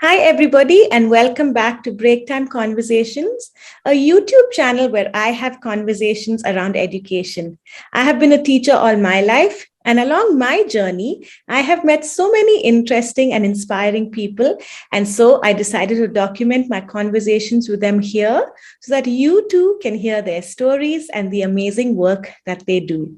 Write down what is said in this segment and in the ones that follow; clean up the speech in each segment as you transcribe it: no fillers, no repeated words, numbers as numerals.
Hi, everybody, and welcome back to Break Time Conversations, a YouTube channel where I have conversations around education. I have been a teacher all my life, and along my journey, I have met so many interesting and inspiring people. And so I decided to document my conversations with them here so that you too can hear their stories and the amazing work that they do.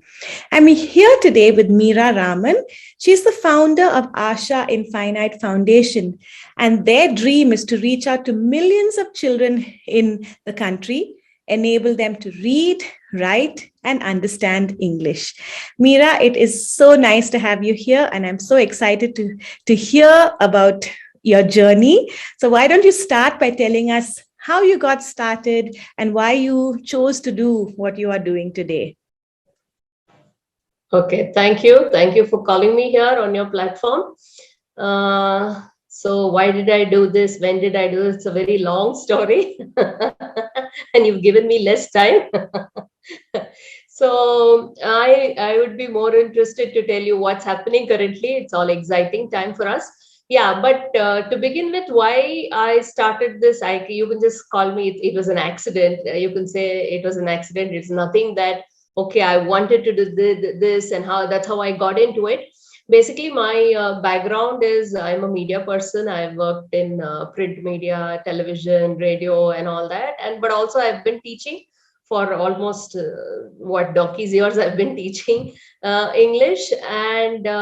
I'm here today with Meera Raman. She's the founder of AASHA Infinite Foundation, and their dream is to reach out to millions of children in the country, enable them to read, write, and understand English. Meera, it is so nice to have you here, and I'm so excited to hear about your journey. So why don't you start by telling us how you got started and why you chose to do what you are doing today? Okay, thank you. Thank you for calling me here on your platform. So why did I do this? When did I do it? It's a very long story and you've given me less time. So I would be more interested to tell you what's happening currently. It's all exciting time for us. Yeah, but to begin with, why I started this, you can just call me, it was an accident. You can say it was an accident. It's nothing that, okay, I wanted to do this and that's how I got into it. Basically, my background is I'm a media person. I've worked in print media, television, radio, and all that. But also I've been teaching for almost donkey's years. I've been teaching English, and when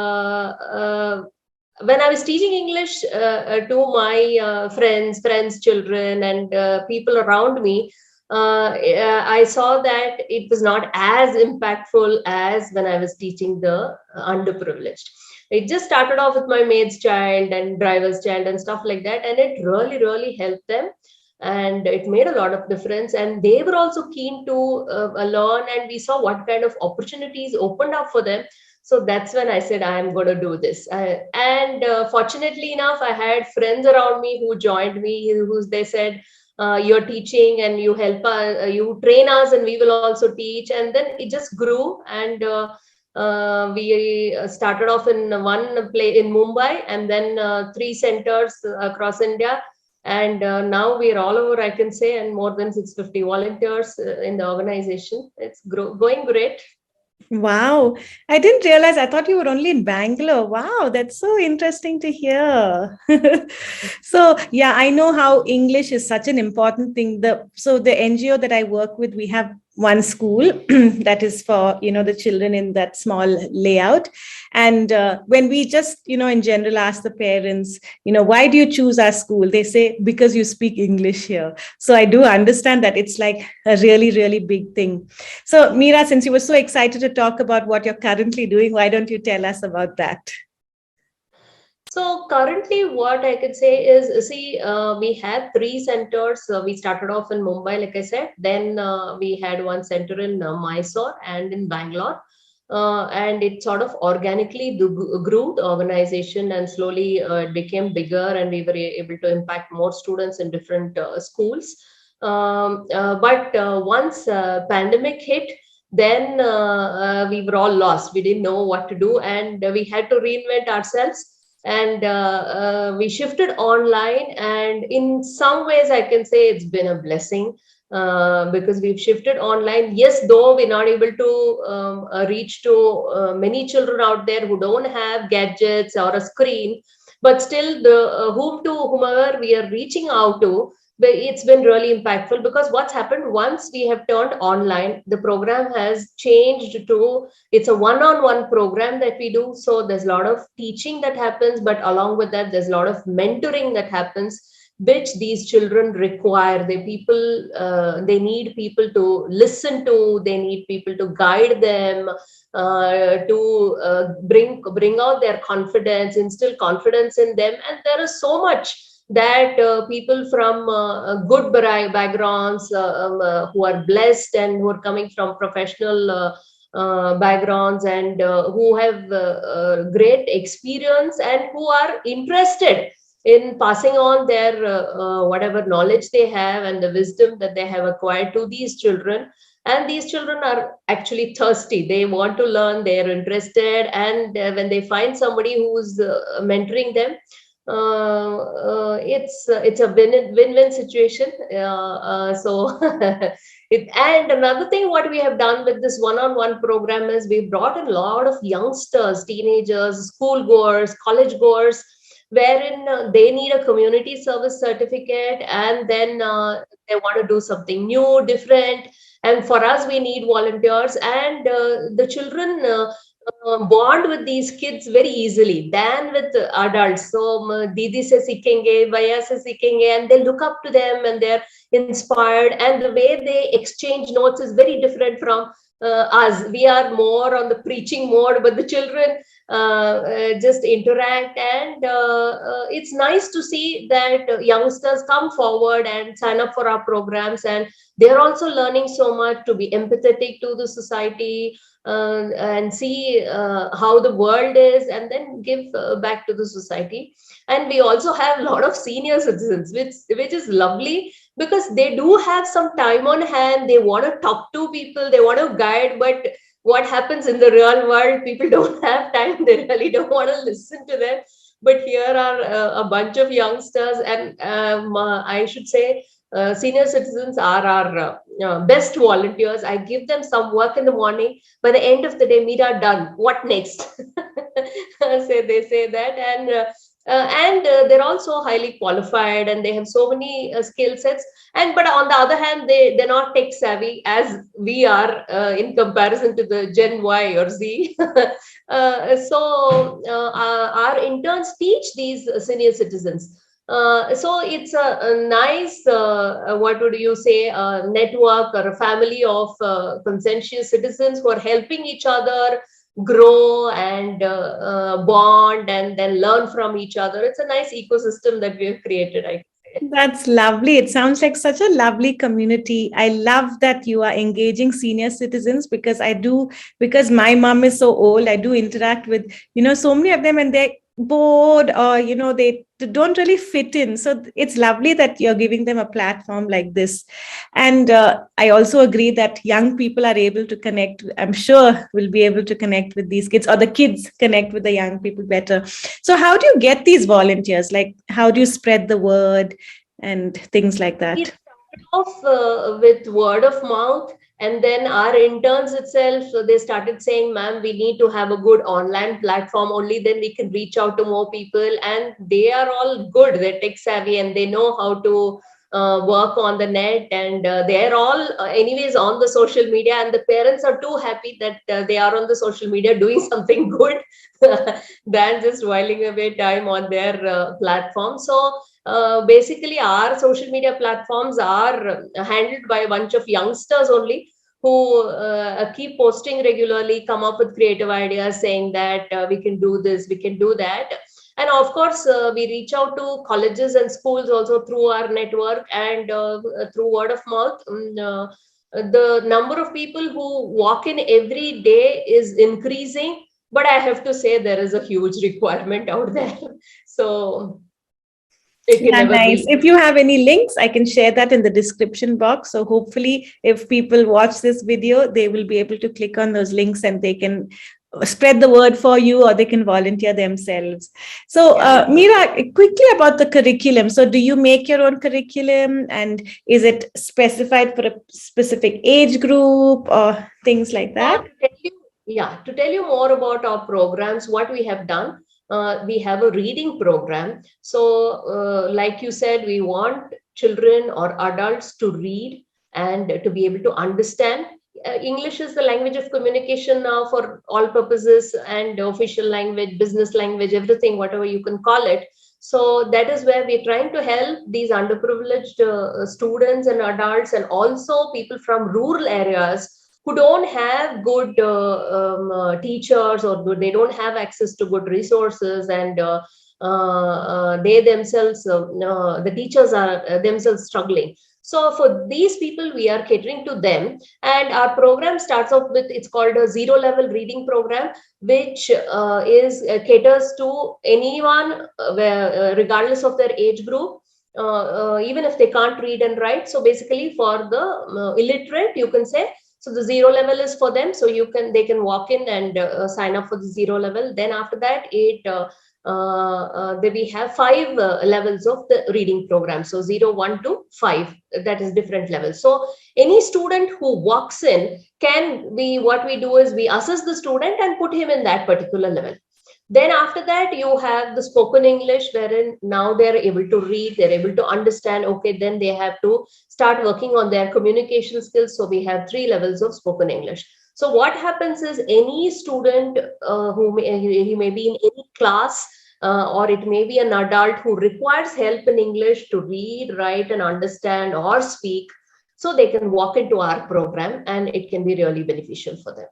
I was teaching English to my friends, children, and people around me, I saw that it was not as impactful as when I was teaching the underprivileged. It just started off with my maid's child and driver's child and stuff like that, and it really helped them, and it made a lot of difference. And they were also keen to learn, and we saw what kind of opportunities opened up for them. So that's when I said, I'm going to do this. And fortunately enough, I had friends around me who joined me, they said, you're teaching and you help us, you train us, and we will also teach. And then it just grew. And we started off in one play in Mumbai, and then 3 centers across India. And now we are all over, I can say, and more than 650 volunteers in the organization. It's going great. Wow, I didn't realize. I thought you were only in Bangalore. Wow, that's so interesting to hear. So, yeah, I know how English is such an important thing. The NGO that I work with, we have one school that is for the children in that small layout. And when we just in general ask the parents, why do you choose our school? They say because you speak English here. So I do understand that it's like a really big thing. So, Meera, since you were so excited to talk about what you're currently doing, why don't you tell us about that? So currently what I could say is, see, we have 3 centers. We started off in Mumbai, like I said. Then we had one center in Mysore and in Bangalore. And it sort of organically grew the organization, and slowly it became bigger, and we were able to impact more students in different schools. But once pandemic hit, then we were all lost. We didn't know what to do, and we had to reinvent ourselves. And we shifted online, and in some ways I can say it's been a blessing, because we've shifted online. Yes, though we're not able to reach to many children out there who don't have gadgets or a screen, but still the whomever we are reaching out to, but it's been really impactful. Because what's happened, once we have turned online, the program has changed to, it's a one-on-one program that we do. So there's a lot of teaching that happens, but along with that, there's a lot of mentoring that happens, which these children require. They need people to listen to, they need people to guide them, to bring out their confidence, instill confidence in them. And there is so much that people from good backgrounds, who are blessed and who are coming from professional backgrounds, and who have great experience, and who are interested in passing on their whatever knowledge they have and the wisdom that they have acquired to these children. And these children are actually thirsty, they want to learn, they are interested. And when they find somebody who's mentoring them, it's a win-win situation. And another thing what we have done with this one-on-one program is we brought in a lot of youngsters, teenagers, school goers, college goers, wherein they need a community service certificate, and then they want to do something new, different. And for us, we need volunteers, and the children bond with these kids very easily than with adults. So didi se sikhenge, bhaiya se sikhenge, and they look up to them and they're inspired. And the way they exchange notes is very different from us. We are more on the preaching mode, but the children just interact. And it's nice to see that youngsters come forward and sign up for our programs, and they're also learning so much to be empathetic to the society, and see how the world is, and then give back to the society. And we also have a lot of senior citizens, which is lovely, because they do have some time on hand. They want to talk to people, they want to guide, but what happens in the real world, people don't have time, they really don't want to listen to them. But here are a bunch of youngsters, and I should say senior citizens are our best volunteers. I give them some work in the morning. By the end of the day, Meera, done. What next? So they say that, and they're also highly qualified, and they have so many skill sets. And but on the other hand, they're not tech savvy as we are, in comparison to the Gen Y or Z. Our interns teach these senior citizens. So it's a nice, what would you say, a network or a family of conscientious citizens who are helping each other grow and bond, and then learn from each other. It's a nice ecosystem that we have created, I can say. That's lovely. It sounds like such a lovely community. I love that you are engaging senior citizens, because I do, because my mom is so old, I do interact with, so many of them, and they're bored, or, they don't really fit in. So it's lovely that you're giving them a platform like this. And I also agree that young people are able to connect. I'm sure we'll be able to connect with these kids, or the kids connect with the young people better. So how do you get these volunteers? Like, how do you spread the word and things like We that? started off with word of mouth, and then our interns itself, so they started saying, "Ma'am, we need to have a good online platform. Only then we can reach out to more people." And they are all good. They're tech savvy, and they know how to work on the net. And they're all, anyways, on the social media. And the parents are too happy that they are on the social media doing something good than just whiling away time on their platform. So basically, our social media platforms are handled by a bunch of youngsters only, who keep posting regularly, come up with creative ideas, saying that we can do this, we can do that. And of course, we reach out to colleges and schools also through our network, and through word of mouth. The number of people who walk in every day is increasing, but I have to say there is a huge requirement out there. So it can Yeah, never nice. be. If you have any links, I can share that in the description box. So hopefully, if people watch this video, they will be able to click on those links and they can spread the word for you, or they can volunteer themselves. So, Yeah. Meera, quickly about the curriculum. So, do you make your own curriculum, and is it specified for a specific age group or things like that? To tell you, yeah, to tell you more about our programs, what we have done, we have a reading program. So, like you said, we want children or adults to read and to be able to understand. English is the language of communication now for all purposes, and official language, business language, everything, whatever you can call it. So that is where we're trying to help these underprivileged students and adults, and also people from rural areas who don't have good teachers, or they don't have access to good resources, and they themselves, the teachers are themselves struggling. So for these people, we are catering to them, and our program starts off with, it's called a zero level reading program, which is caters to anyone, regardless of their age group. Even if they can't read and write. So basically, for the illiterate, you can say, so the zero level is for them. So they can walk in and sign up for the zero level. Then after that, it we have five levels of the reading program. So 0, 1 to 5, that is different levels. So any student who walks in what we do is we assess the student and put him in that particular level. Then after that, you have the spoken English, wherein now they're able to read, they're able to understand. Okay, then they have to start working on their communication skills. So we have 3 levels of spoken English. So what happens is any student he may be in any class, or it may be an adult who requires help in English to read, write, and understand or speak. So they can walk into our program and it can be really beneficial for them.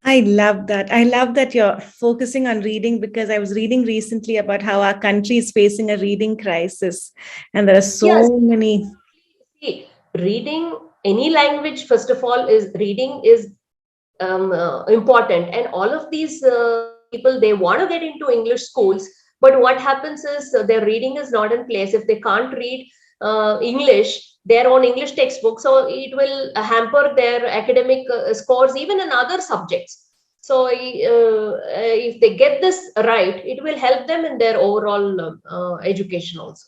I love that. I love that you're focusing on reading, because I was reading recently about how our country is facing a reading crisis. And there are Yes. so many. See, reading any language, first of all, is reading is important. And all of these people, they want to get into English schools. But what happens is their reading is not in place. If they can't read English, their own English textbook, so it will hamper their academic scores, even in other subjects. So if they get this right, it will help them in their overall education also.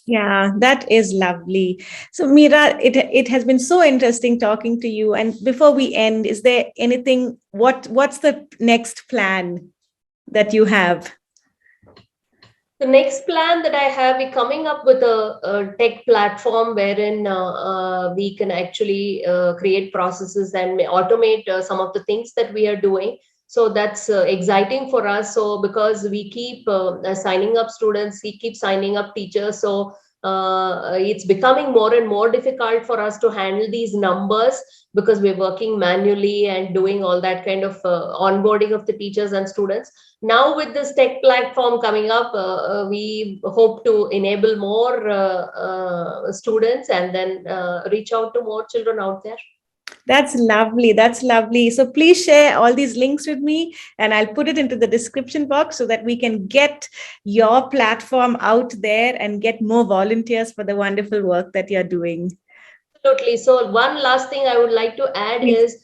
Yeah, that is lovely. So, Meera, it has been so interesting talking to you. And before we end, is there anything? What's the next plan that you have? The next plan that I have, we're coming up with a tech platform wherein we can actually create processes and automate some of the things that we are doing. So that's exciting for us. So because we keep signing up students, we keep signing up teachers. So it's becoming more and more difficult for us to handle these numbers, because we're working manually and doing all that kind of onboarding of the teachers and students. Now with this tech platform coming up, we hope to enable more students and then reach out to more children out there. That's lovely. That's lovely. So please share all these links with me, and I'll put it into the description box so that we can get your platform out there and get more volunteers for the wonderful work that you're doing. Absolutely. So one last thing I would like to add Please. is,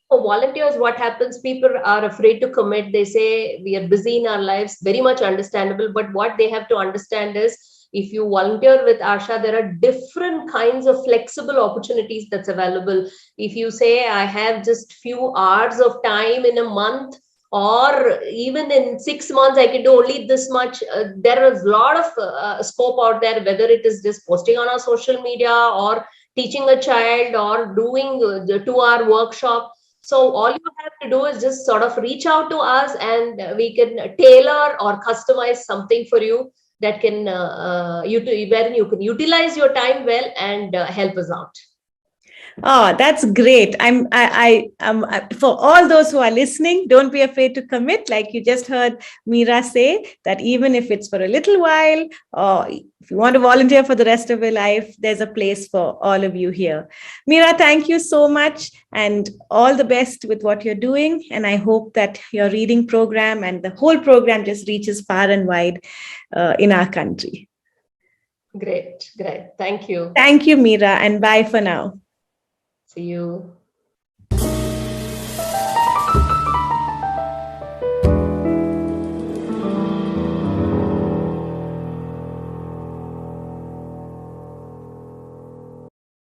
for volunteers, what happens, people are afraid to commit. They say we are busy in our lives, very much understandable. But what they have to understand is, if you volunteer with AASHA, there are different kinds of flexible opportunities that's available. If you say, I have just few hours of time in a month, or even in 6 months, I can do only this much. There is a lot of scope out there, whether it is just posting on our social media, or teaching a child, or doing the 2-hour workshop. So all you have to do is just sort of reach out to us, and we can tailor or customize something for you that can wherein you can utilize your time well and help us out. Oh, that's great. For all those who are listening, don't be afraid to commit. Like you just heard Meera say, that even if it's for a little while, or if you want to volunteer for the rest of your life, there's a place for all of you here. Meera, thank you so much, and all the best with what you're doing. And I hope that your reading program and the whole program just reaches far and wide in our country. Great. Thank you. Thank you, Meera, and bye for now. See you.